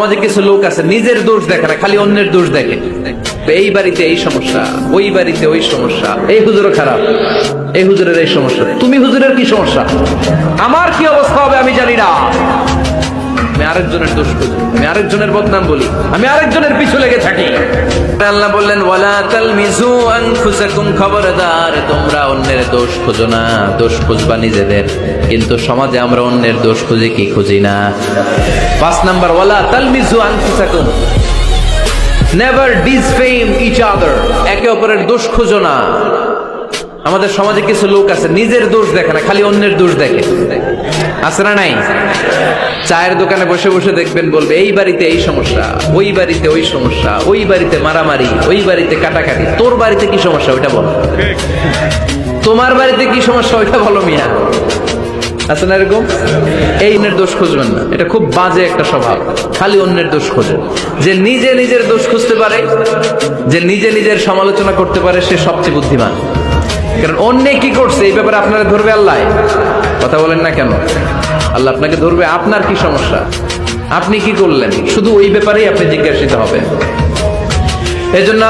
সমাজে কিছু লোক আছে নিজের দোষ দেখে না, খালি অন্যের দোষ দেখে। এই বাড়িতে এই সমস্যা, ওই বাড়িতে ওই সমস্যা, এই হুজুরও খারাপ, এই হুজুরের এই সমস্যা। তুমি হুজুরের কি সমস্যা? আমার কি অবস্থা হবে আমি জানি না। আমি আরেকজনের দোষ খুঁজি, আমি আরেকজনের বদনাম বলি, আমি আরেকজনের পিছু লেগে থাকি। আল্লাহ বললেন ওয়ালা তালমিজু আনফুসাকুম, খবরদার তোমরা অন্যের দোষ খুঁজো না, দোষ খুঁজবা নিজেদের। কিন্তু সমাজে আমরা অন্যের দোষ খুঁজি কি খুঁজি না। 5 নাম্বার, ওয়ালা তালমিজু আনফুসাকুম, নেভার ডিসফেম ইচ আদার, একে অপরের দোষ খুঁজো না। আমাদের সমাজে কিছু লোক আছে নিজের দোষ দেখে না, খালি অন্যের দোষ দেখে। আছে না নাই? চায়ের দোকানে বসে বসে দেখবেন বলবে এই বাড়িতে এই সমস্যা, ওই বাড়িতে ওই সমস্যা, ওই বাড়িতে মারামারি, ওই বাড়িতে কাটাকাটি। তোর বাড়িতে কি সমস্যা ওইটা বল, তোমার বাড়িতে কি সমস্যা ওইটা বলো মিয়া। আছে না এরকম? এই অন্যের দোষ খুঁজবেন না, এটা খুব বাজে একটা স্বভাব। খালি অন্যের দোষ খোঁজে। যে নিজে নিজের দোষ খুঁজতে পারে, যে নিজে নিজের সমালোচনা করতে পারে, সে সবচেয়ে বুদ্ধিমান। কারণ অন্য কি করছে এই ব্যাপারে আপনারা ধরবে আল্লাহ। কথা বলেন না কেন? আল্লাহ আপনাকে ধরবে আপনার কি সমস্যা, আপনি কি করলেন, শুধু ওই ব্যাপারেই আপনি জিজ্ঞাসিত হবেন। এজন্য